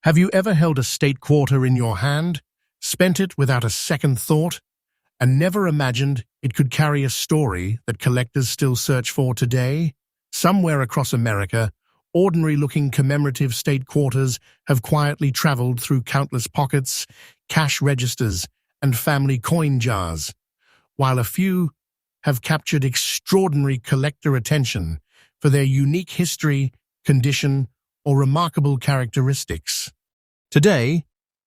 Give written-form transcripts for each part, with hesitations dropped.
Have you ever held a state quarter in your hand, spent it without a second thought, and never imagined it could carry a story that collectors still search for today? Somewhere across America, ordinary-looking commemorative state quarters have quietly traveled through countless pockets, cash registers, and family coin jars, while a few have captured extraordinary collector attention for their unique history, condition, or remarkable characteristics. Today,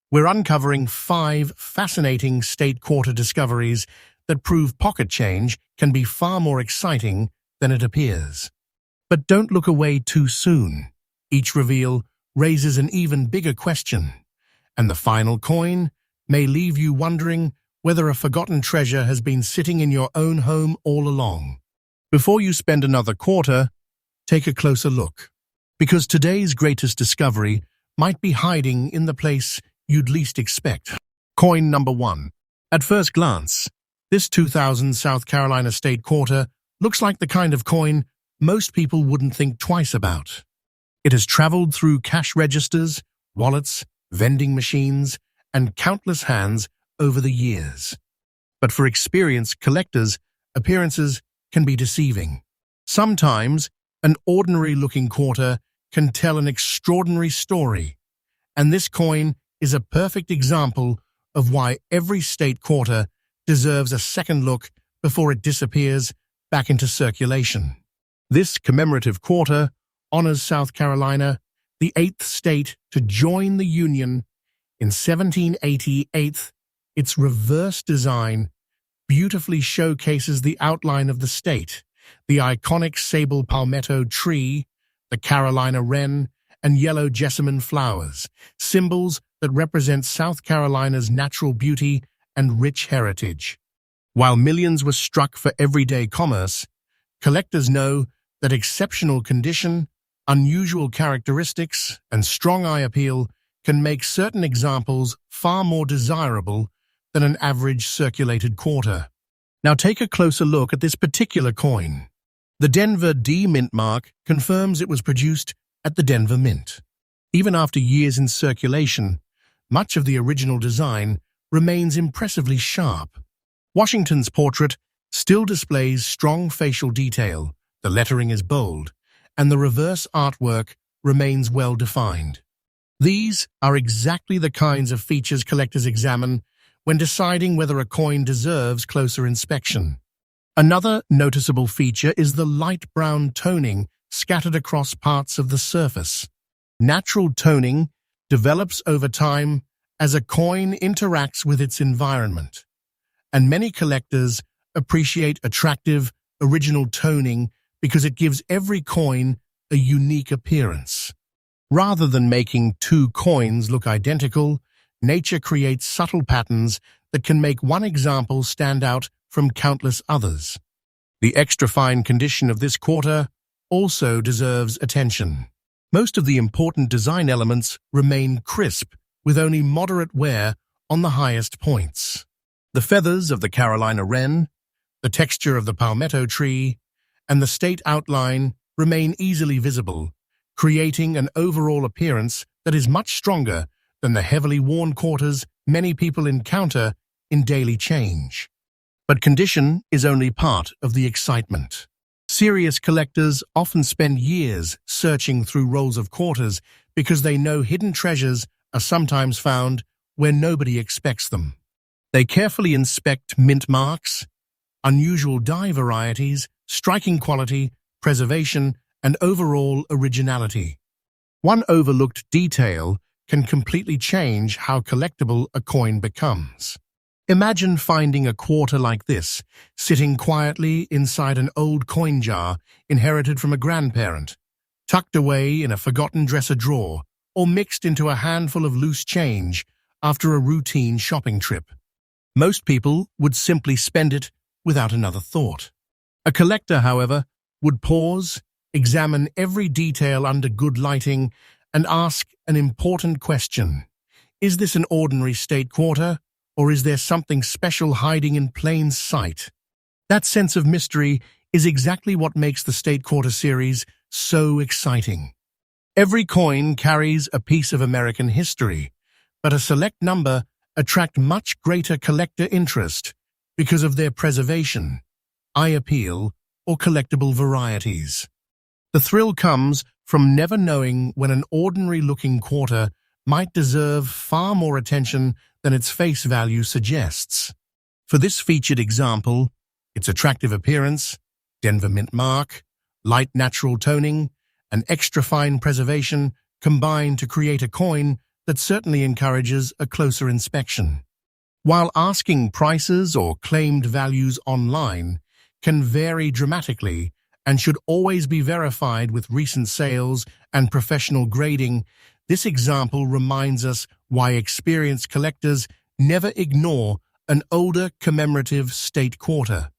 we're uncovering 5 fascinating state quarter discoveries that prove pocket change can be far more exciting than it appears. But don't look away too soon. Each reveal raises an even bigger question, and the final coin may leave you wondering whether a forgotten treasure has been sitting in your own home all along. Before you spend another quarter, take a closer look, because today's greatest discovery might be hiding in the place you'd least expect. Coin number 1. At first glance, this 2000 South Carolina state quarter looks like the kind of coin most people wouldn't think twice about. It has traveled through cash registers, wallets, vending machines, and countless hands over the years. But for experienced collectors, appearances can be deceiving. Sometimes, an ordinary-looking quarter can tell an extraordinary story, and this coin is a perfect example of why every state quarter deserves a second look before it disappears back into circulation. This commemorative quarter honors South Carolina, the 8th state to join the Union in 1788. Its reverse design beautifully showcases the outline of the state, the iconic sable palmetto tree, the Carolina wren, and yellow jessamine flowers, symbols that represent South Carolina's natural beauty and rich heritage. While millions were struck for everyday commerce, collectors know that exceptional condition, unusual characteristics, and strong eye appeal can make certain examples far more desirable than an average circulated quarter. Now take a closer look at this particular coin. The Denver D Mint mark confirms it was produced at the Denver Mint. Even after years in circulation, much of the original design remains impressively sharp. Washington's portrait still displays strong facial detail, the lettering is bold, and the reverse artwork remains well defined. These are exactly the kinds of features collectors examine when deciding whether a coin deserves closer inspection. Another noticeable feature is the light brown toning scattered across parts of the surface. Natural toning develops over time as a coin interacts with its environment, and many collectors appreciate attractive, original toning because it gives every coin a unique appearance. Rather than making 2 coins look identical, nature creates subtle patterns that can make one example stand out from countless others. The extra fine condition of this quarter also deserves attention. Most of the important design elements remain crisp, with only moderate wear on the highest points. The feathers of the Carolina wren, the texture of the palmetto tree, and the state outline remain easily visible, creating an overall appearance that is much stronger than the heavily worn quarters many people encounter in daily change. But condition is only part of the excitement. Serious collectors often spend years searching through rolls of quarters because they know hidden treasures are sometimes found where nobody expects them. They carefully inspect mint marks, unusual die varieties, striking quality, preservation, and overall originality. One overlooked detail can completely change how collectible a coin becomes. Imagine finding a quarter like this, sitting quietly inside an old coin jar inherited from a grandparent, tucked away in a forgotten dresser drawer, or mixed into a handful of loose change after a routine shopping trip. Most people would simply spend it without another thought. A collector, however, would pause, examine every detail under good lighting, and ask an important question. Is this an ordinary state quarter, or is there something special hiding in plain sight? That sense of mystery is exactly what makes the State Quarter series so exciting. Every coin carries a piece of American history, but a select number attract much greater collector interest because of their preservation, eye appeal, or collectible varieties. The thrill comes from never knowing when an ordinary-looking quarter might deserve far more attention than its face value suggests. For this featured example, its attractive appearance, Denver mint mark, light natural toning, and extra-fine preservation combine to create a coin that certainly encourages a closer inspection. While asking prices or claimed values online can vary dramatically and should always be verified with recent sales and professional grading, this example reminds us why experienced collectors never ignore an older commemorative state quarter.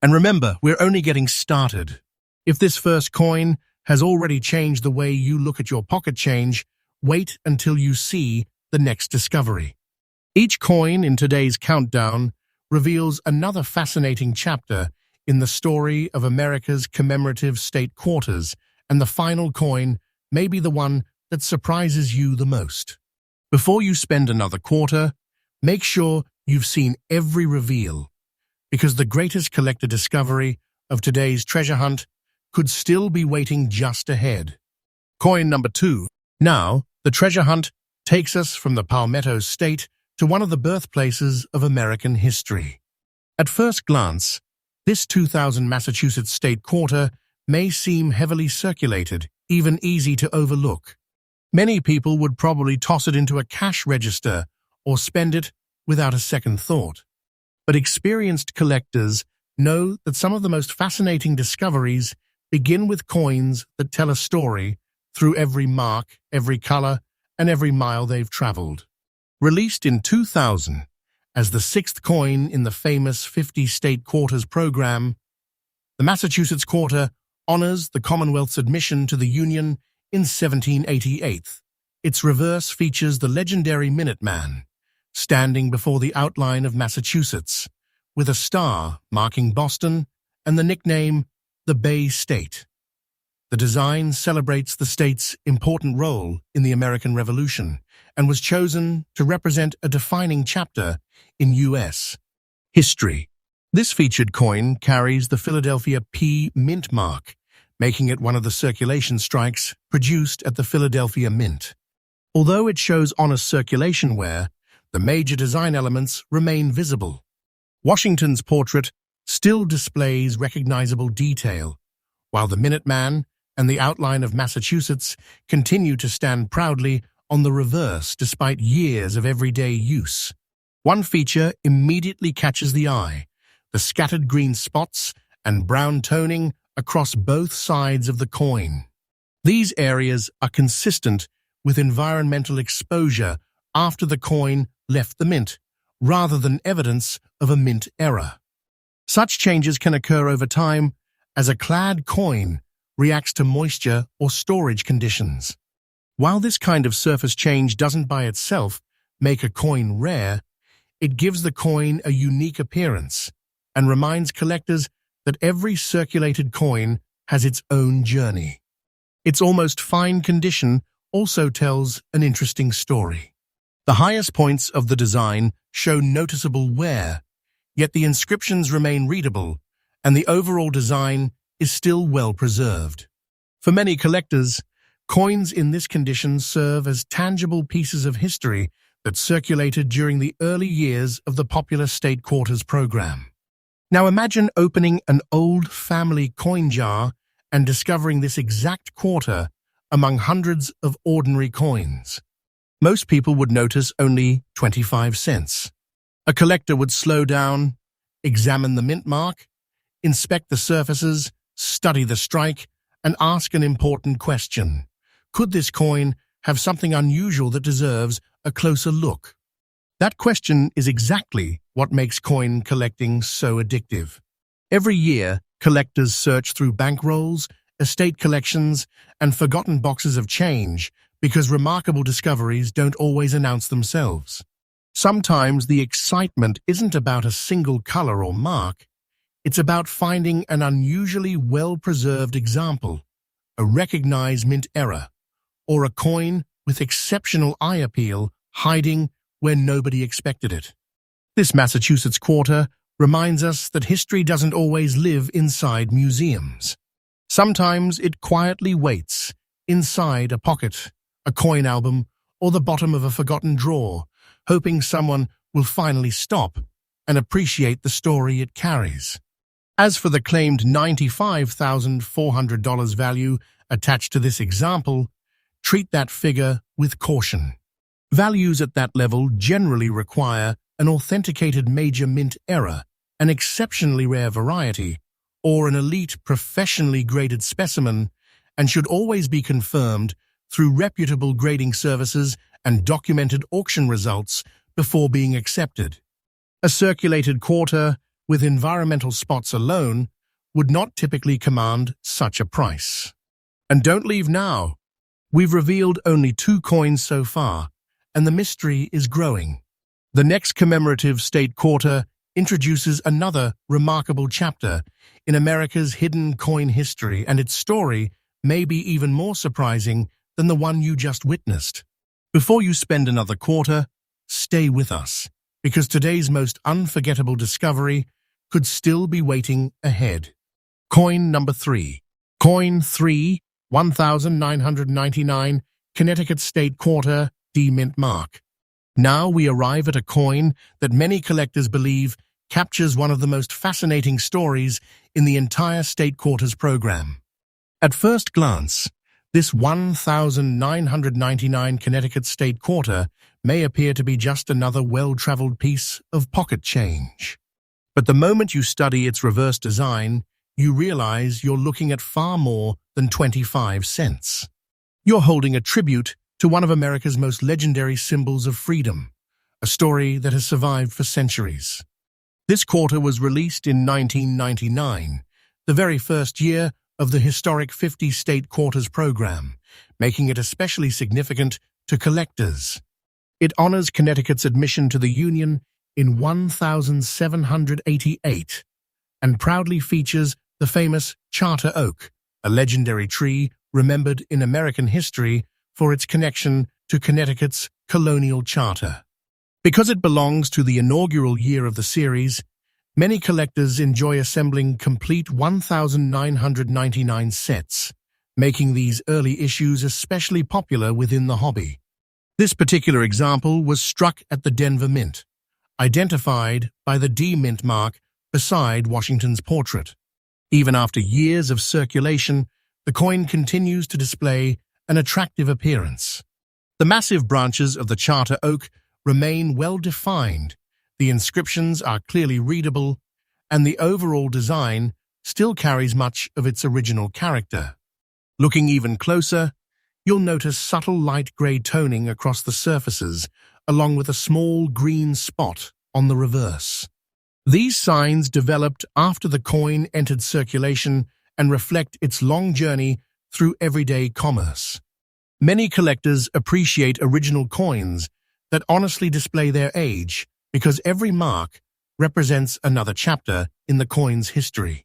And remember, we're only getting started. If this first coin has already changed the way you look at your pocket change, wait until you see the next discovery. Each coin in today's countdown reveals another fascinating chapter in the story of America's commemorative state quarters, and the final coin may be the one that surprises you the most. Before you spend another quarter, make sure you've seen every reveal, because the greatest collector discovery of today's treasure hunt could still be waiting just ahead. Coin number 2. Now, the treasure hunt takes us from the Palmetto State to one of the birthplaces of American history. At first glance, this 2000 Massachusetts state quarter may seem heavily circulated, even easy to overlook. Many people would probably toss it into a cash register or spend it without a second thought. But experienced collectors know that some of the most fascinating discoveries begin with coins that tell a story through every mark, every color, and every mile they've traveled. Released in 2000 as the 6th coin in the famous 50 state quarters program, the Massachusetts quarter honors the Commonwealth's admission to the Union in 1788. Its reverse features the legendary Minuteman, standing before the outline of Massachusetts, with a star marking Boston and the nickname the Bay State. The design celebrates the state's important role in the American Revolution and was chosen to represent a defining chapter in U.S. history. This featured coin carries the Philadelphia P mint mark, making it one of the circulation strikes produced at the Philadelphia Mint. Although it shows honest circulation wear, the major design elements remain visible. Washington's portrait still displays recognizable detail, while the Minuteman and the outline of Massachusetts continue to stand proudly on the reverse despite years of everyday use. One feature immediately catches the eye: the scattered green spots and brown toning across both sides of the coin. These areas are consistent with environmental exposure after the coin left the mint, rather than evidence of a mint error. Such changes can occur over time as a clad coin reacts to moisture or storage conditions. While this kind of surface change doesn't by itself make a coin rare, it gives the coin a unique appearance and reminds collectors that every circulated coin has its own journey. Its almost fine condition also tells an interesting story. The highest points of the design show noticeable wear, yet the inscriptions remain readable, and the overall design is still well preserved. For many collectors, coins in this condition serve as tangible pieces of history that circulated during the early years of the popular state quarters program. Now imagine opening an old family coin jar and discovering this exact quarter among hundreds of ordinary coins. Most people would notice only 25 cents. A collector would slow down, examine the mint mark, inspect the surfaces, study the strike, and ask an important question. Could this coin have something unusual that deserves a closer look? That question is exactly what makes coin collecting so addictive. Every year, collectors search through bankrolls, estate collections, and forgotten boxes of change because remarkable discoveries don't always announce themselves. Sometimes the excitement isn't about a single color or mark. It's about finding an unusually well-preserved example, a recognized mint error, or a coin with exceptional eye appeal hiding where nobody expected it. This Massachusetts quarter reminds us that history doesn't always live inside museums. Sometimes it quietly waits inside a pocket, a coin album, or the bottom of a forgotten drawer, hoping someone will finally stop and appreciate the story it carries. As for the claimed $95,400 value attached to this example, treat that figure with caution. Values at that level generally require an authenticated major mint error, an exceptionally rare variety, or an elite professionally graded specimen, and should always be confirmed through reputable grading services and documented auction results before being accepted. A circulated quarter with environmental spots alone would not typically command such a price. And don't leave now. We've revealed only 2 coins so far, and the mystery is growing. The next commemorative state quarter introduces another remarkable chapter in America's hidden coin history, and its story may be even more surprising than the one you just witnessed. Before you spend another quarter, stay with us, because today's most unforgettable discovery could still be waiting ahead. Coin number 3. Coin 3, 1999, Connecticut State Quarter, D Mint Mark. Now we arrive at a coin that many collectors believe captures one of the most fascinating stories in the entire State Quarters program. At first glance, this 1999 Connecticut State Quarter may appear to be just another well-traveled piece of pocket change. But the moment you study its reverse design, you realize you're looking at far more than 25 cents. You're holding a tribute to one of America's most legendary symbols of freedom, a story that has survived for centuries. This quarter was released in 1999, the very first year of the historic 50 State Quarters program, making it especially significant to collectors. It honors Connecticut's admission to the Union in 1788 and proudly features the famous Charter Oak, a legendary tree remembered in American history for its connection to Connecticut's colonial charter. Because it belongs to the inaugural year of the series, many collectors enjoy assembling complete 1999 sets, making these early issues especially popular within the hobby. This particular example was struck at the Denver Mint, identified by the D Mint mark beside Washington's portrait. Even after years of circulation, the coin continues to display an attractive appearance. The massive branches of the Charter Oak remain well-defined, the inscriptions are clearly readable, and the overall design still carries much of its original character. Looking even closer, you'll notice subtle light grey toning across the surfaces, along with a small green spot on the reverse. These signs developed after the coin entered circulation and reflect its long journey through everyday commerce. Many collectors appreciate original coins that honestly display their age because every mark represents another chapter in the coin's history.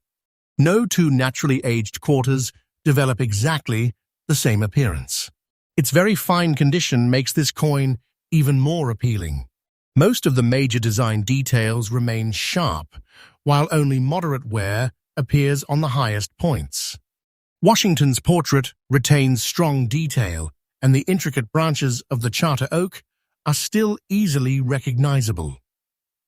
No 2 naturally aged quarters develop exactly the same appearance. Its very fine condition makes this coin even more appealing. Most of the major design details remain sharp, while only moderate wear appears on the highest points. Washington's portrait retains strong detail, and the intricate branches of the Charter Oak are still easily recognizable.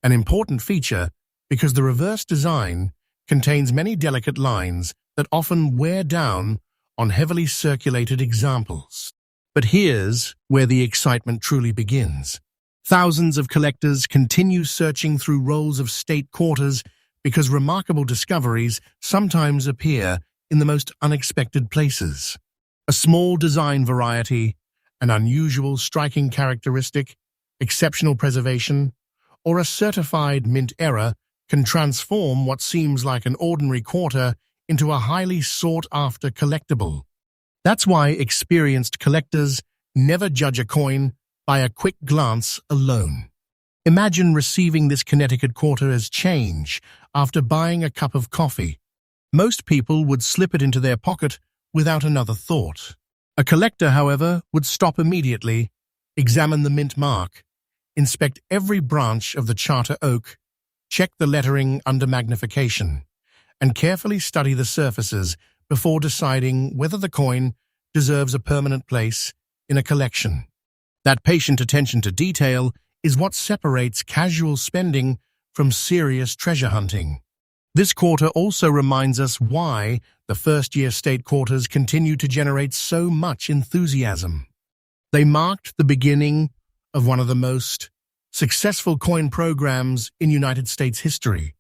An important feature because the reverse design contains many delicate lines that often wear down on heavily circulated examples. But here's where the excitement truly begins. Thousands of collectors continue searching through rolls of state quarters because remarkable discoveries sometimes appear in the most unexpected places. A small design variety, an unusual striking characteristic, exceptional preservation, or a certified mint error can transform what seems like an ordinary quarter into a highly sought-after collectible. That's why experienced collectors never judge a coin by a quick glance alone. Imagine receiving this Connecticut quarter as change after buying a cup of coffee. Most people would slip it into their pocket without another thought. A collector, however, would stop immediately, examine the mint mark, inspect every branch of the charter oak, check the lettering under magnification, and carefully study the surfaces before deciding whether the coin deserves a permanent place in a collection. That patient attention to detail is what separates casual spending from serious treasure hunting. This quarter also reminds us why the first-year state quarters continue to generate so much enthusiasm. They marked the beginning of one of the most successful coin programs in United States history,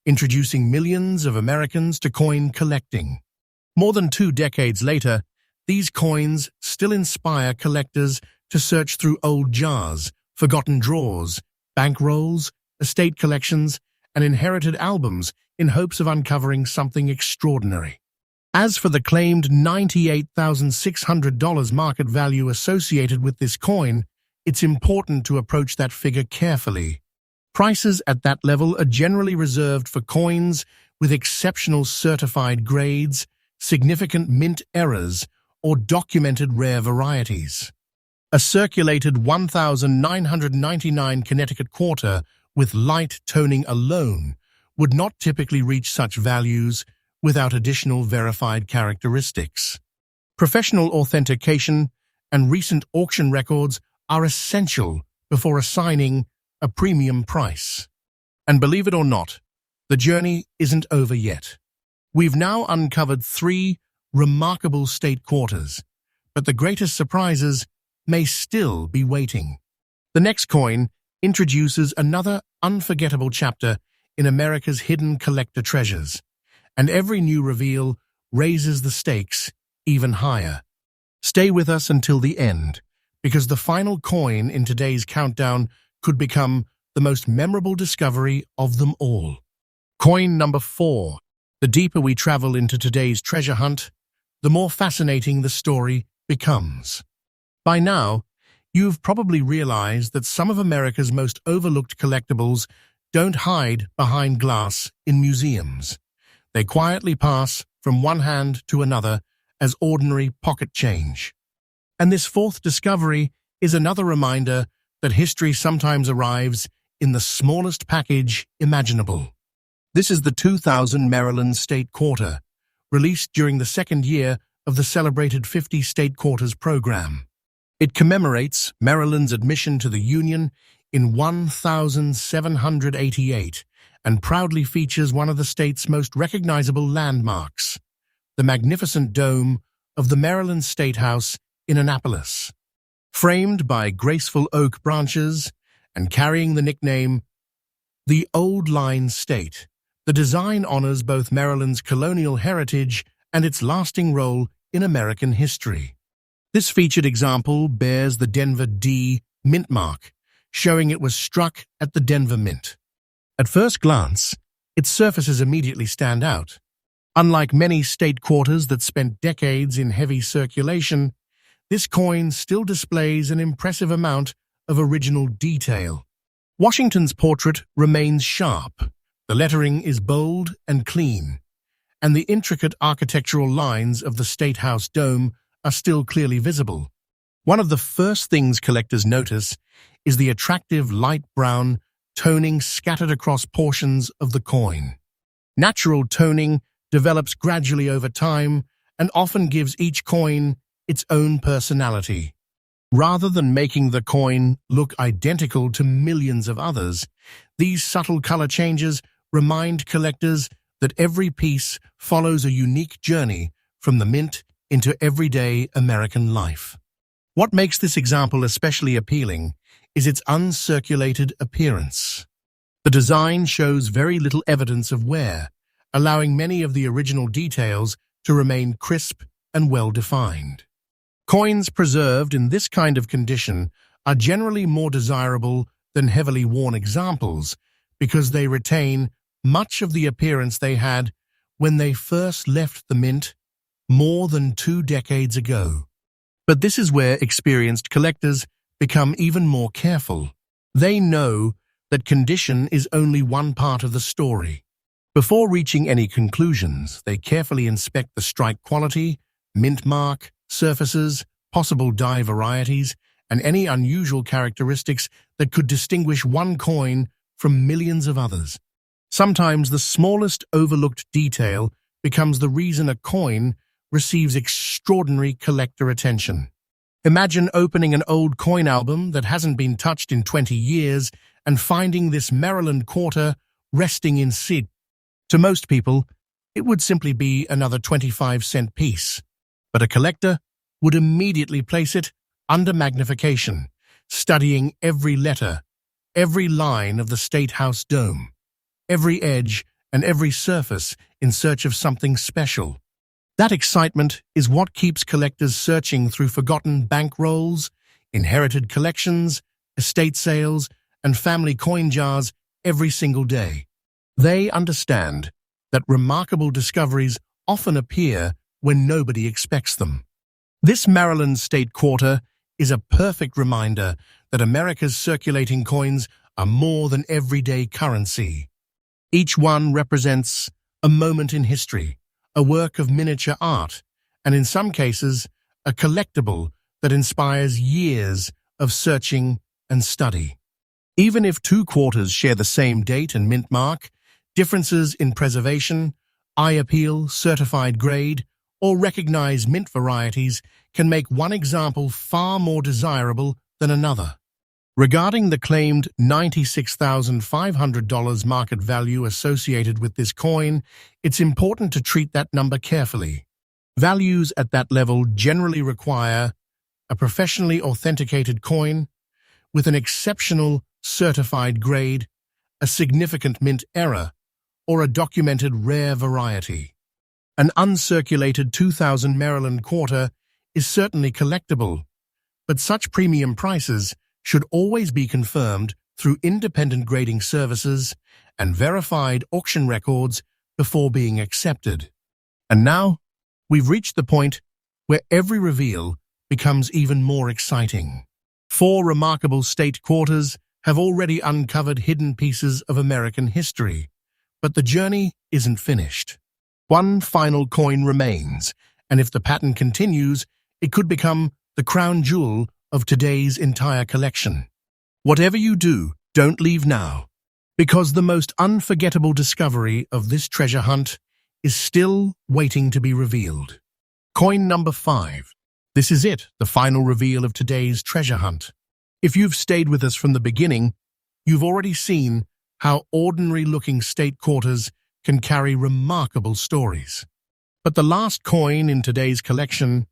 introducing millions of Americans to coin collecting. More than 2 decades later, these coins still inspire collectors to search through old jars, forgotten drawers, bankrolls, estate collections, and inherited albums in hopes of uncovering something extraordinary. As for the claimed $98,600 market value associated with this coin, it's important to approach that figure carefully. Prices at that level are generally reserved for coins with exceptional certified grades, significant mint errors, or documented rare varieties. A circulated 1,999 Connecticut quarter with light toning alone would not typically reach such values without additional verified characteristics. Professional authentication and recent auction records are essential before assigning a premium price. And believe it or not, the journey isn't over yet. We've now uncovered 3 remarkable state quarters, but the greatest surprises may still be waiting. The next coin introduces another unforgettable chapter in America's hidden collector treasures, and every new reveal raises the stakes even higher. Stay with us until the end, because the final coin in today's countdown could become the most memorable discovery of them all. Coin number 4. The deeper we travel into today's treasure hunt, the more fascinating the story becomes. By now, you've probably realized that some of America's most overlooked collectibles don't hide behind glass in museums. They quietly pass from one hand to another as ordinary pocket change. And this 4th discovery is another reminder that history sometimes arrives in the smallest package imaginable. This is the 2000 Maryland State Quarter, released during the 2nd year of the celebrated 50 State Quarters program. It commemorates Maryland's admission to the Union in 1788 and proudly features one of the state's most recognizable landmarks, the magnificent dome of the Maryland State House in Annapolis. Framed by graceful oak branches and carrying the nickname the Old Line State, the design honors both Maryland's colonial heritage and its lasting role in American history. This featured example bears the Denver D mint mark, showing it was struck at the Denver Mint. At first glance, its surfaces immediately stand out. Unlike many state quarters that spent decades in heavy circulation, this coin still displays an impressive amount of original detail. Washington's portrait remains sharp, the lettering is bold and clean, and the intricate architectural lines of the State House dome are still clearly visible. One of the first things collectors notice is the attractive light brown toning scattered across portions of the coin. Natural toning develops gradually over time and often gives each coin its own personality. Rather than making the coin look identical to millions of others, these subtle color changes remind collectors that every piece follows a unique journey from the mint into everyday American life. What makes this example especially appealing is its uncirculated appearance. The design shows very little evidence of wear, allowing many of the original details to remain crisp and well-defined. Coins preserved in this kind of condition are generally more desirable than heavily worn examples because they retain much of the appearance they had when they first left the mint more than 2 decades ago. But this is where experienced collectors become even more careful. They know that condition is only one part of the story. Before reaching any conclusions, they carefully inspect the strike quality, mint mark, surfaces, possible die varieties, and any unusual characteristics that could distinguish one coin from millions of others. Sometimes the smallest overlooked detail becomes the reason a coin receives extraordinary collector attention. Imagine opening an old coin album that hasn't been touched in 20 years and finding this Maryland quarter resting in seed. To most people, it would simply be another 25-cent piece, but a collector would immediately place it under magnification, studying every letter, every line of the State House dome, every edge and every surface in search of something special. That excitement is what keeps collectors searching through forgotten bank rolls, inherited collections, estate sales, and family coin jars every single day. They understand that remarkable discoveries often appear when nobody expects them. This Maryland State Quarter is a perfect reminder that America's circulating coins are more than everyday currency. Each one represents a moment in history, a work of miniature art, and in some cases, a collectible that inspires years of searching and study. Even if two quarters share the same date and mint mark, differences in preservation, eye appeal, certified grade, or recognized mint varieties can make one example far more desirable than another. Regarding the claimed $96,500 market value associated with this coin, it's important to treat that number carefully. Values at that level generally require a professionally authenticated coin with an exceptional certified grade, a significant mint error, or a documented rare variety. An uncirculated 2000 Maryland quarter is certainly collectible, but such premium prices should always be confirmed through independent grading services and verified auction records before being accepted. And now, we've reached the point where every reveal becomes even more exciting. 4 remarkable state quarters have already uncovered hidden pieces of American history, but the journey isn't finished. One final coin remains, and if the pattern continues, it could become the crown jewel of today's entire collection. Whatever you do, don't leave now, because the most unforgettable discovery of this treasure hunt is still waiting to be revealed. Coin number 5. This is it, the final reveal of today's treasure hunt. If you've stayed with us from the beginning, you've already seen how ordinary-looking state quarters can carry remarkable stories. But the last coin in today's collection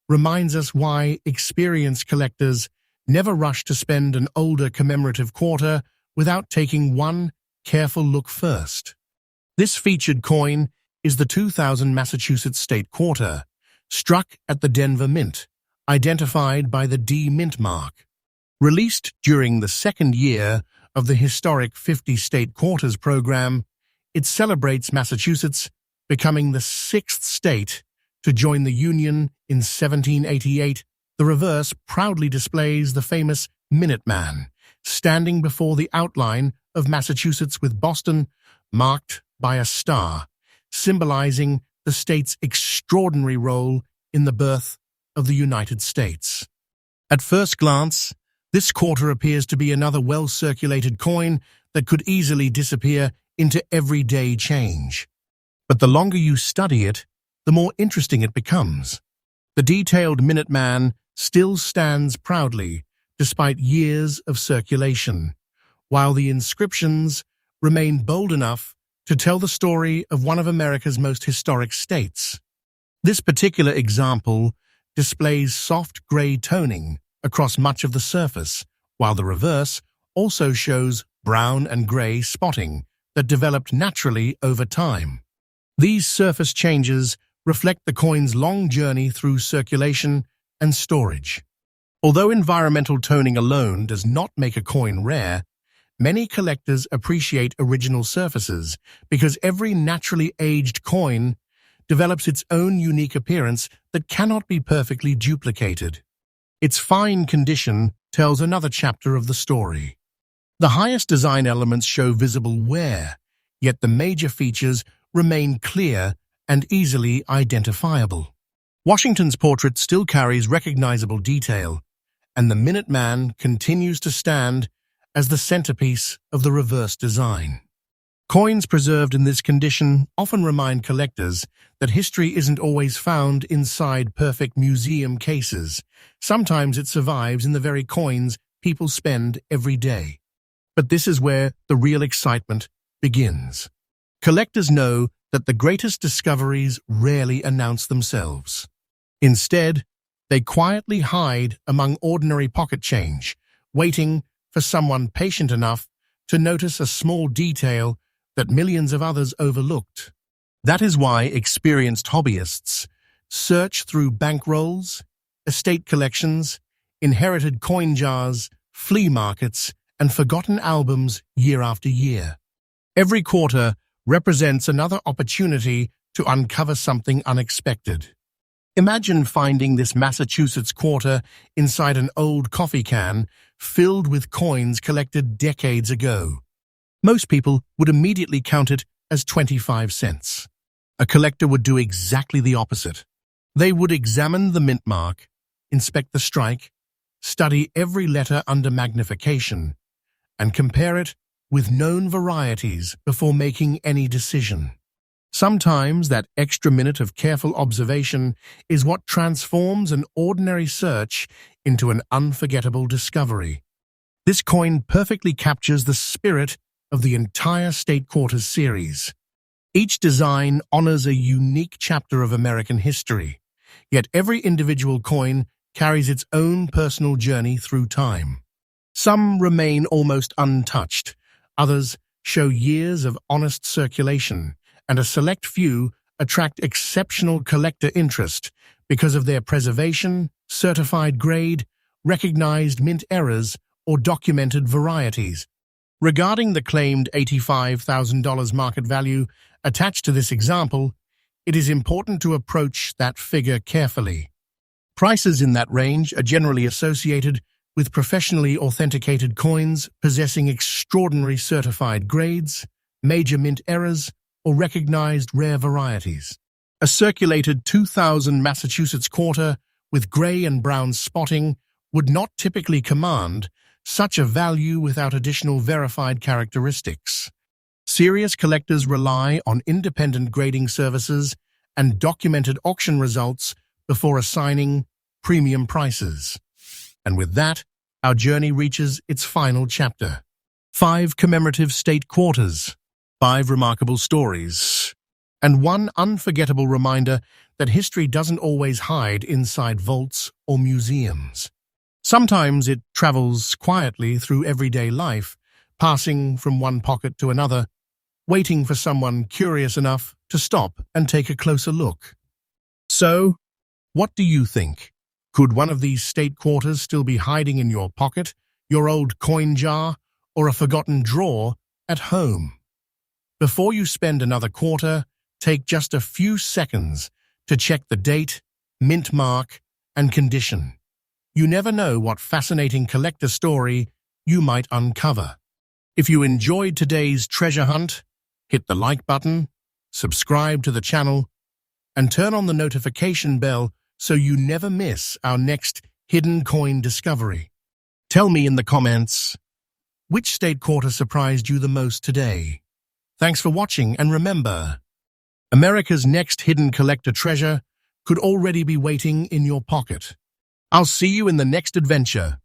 reminds us why experienced collectors never rush to spend an older commemorative quarter without taking one careful look first. This featured coin is the 2000 Massachusetts State Quarter, struck at the Denver Mint, identified by the D Mint mark. Released during the second year of the historic 50 State Quarters program, it celebrates Massachusetts becoming the 6th state to join the Union in 1788. The reverse proudly displays the famous Minuteman, standing before the outline of Massachusetts with Boston marked by a star, symbolizing the state's extraordinary role in the birth of the United States. At first glance, this quarter appears to be another well-circulated coin that could easily disappear into everyday change. But the longer you study it, the more interesting it becomes. The detailed Minuteman still stands proudly despite years of circulation, while the inscriptions remain bold enough to tell the story of one of America's most historic states. This particular example displays soft gray toning across much of the surface, while the reverse also shows brown and gray spotting that developed naturally over time. These surface changes reflect the coin's long journey through circulation and storage. Although environmental toning alone does not make a coin rare, many collectors appreciate original surfaces because every naturally aged coin develops its own unique appearance that cannot be perfectly duplicated. Its fine condition tells another chapter of the story. The highest design elements show visible wear, yet the major features remain clear and easily identifiable. Washington's portrait still carries recognizable detail, and the Minuteman continues to stand as the centerpiece of the reverse design. Coins preserved in this condition often remind collectors that history isn't always found inside perfect museum cases. Sometimes it survives in the very coins people spend every day. But this is where the real excitement begins. Collectors know that the greatest discoveries rarely announce themselves. Instead, they quietly hide among ordinary pocket change, waiting for someone patient enough to notice a small detail that millions of others overlooked. That is why experienced hobbyists search through bankrolls, estate collections, inherited coin jars, flea markets, and forgotten albums year after year. Every quarter represents another opportunity to uncover something unexpected. Imagine finding this Massachusetts quarter inside an old coffee can filled with coins collected decades ago. Most people would immediately count it as 25 cents. A collector would do exactly the opposite. They would examine the mint mark, inspect the strike, study every letter under magnification, and compare it with known varieties before making any decision. Sometimes that extra minute of careful observation is what transforms an ordinary search into an unforgettable discovery. This coin perfectly captures the spirit of the entire State Quarters series. Each design honors a unique chapter of American history, yet every individual coin carries its own personal journey through time. Some remain almost untouched, others show years of honest circulation, and a select few attract exceptional collector interest because of their preservation, certified grade, recognized mint errors, or documented varieties. Regarding the claimed $85,000 market value attached to this example, it is important to approach that figure carefully. Prices in that range are generally associated with professionally authenticated coins possessing extraordinary certified grades, major mint errors, or recognized rare varieties. A circulated 2000 Massachusetts quarter with gray and brown spotting would not typically command such a value without additional verified characteristics. Serious collectors rely on independent grading services and documented auction results before assigning premium prices. And with that, our journey reaches its final chapter. 5 commemorative state quarters, 5 remarkable stories, and one unforgettable reminder that history doesn't always hide inside vaults or museums. Sometimes it travels quietly through everyday life, passing from one pocket to another, waiting for someone curious enough to stop and take a closer look. So, what do you think? Could one of these state quarters still be hiding in your pocket, your old coin jar, or a forgotten drawer at home? Before you spend another quarter, take just a few seconds to check the date, mint mark, and condition. You never know what fascinating collector story you might uncover. If you enjoyed today's treasure hunt, hit the like button, subscribe to the channel, and turn on the notification bell so you never miss our next hidden coin discovery. Tell me in the comments, which state quarter surprised you the most today? Thanks for watching, and remember, America's next hidden collector treasure could already be waiting in your pocket. I'll see you in the next adventure.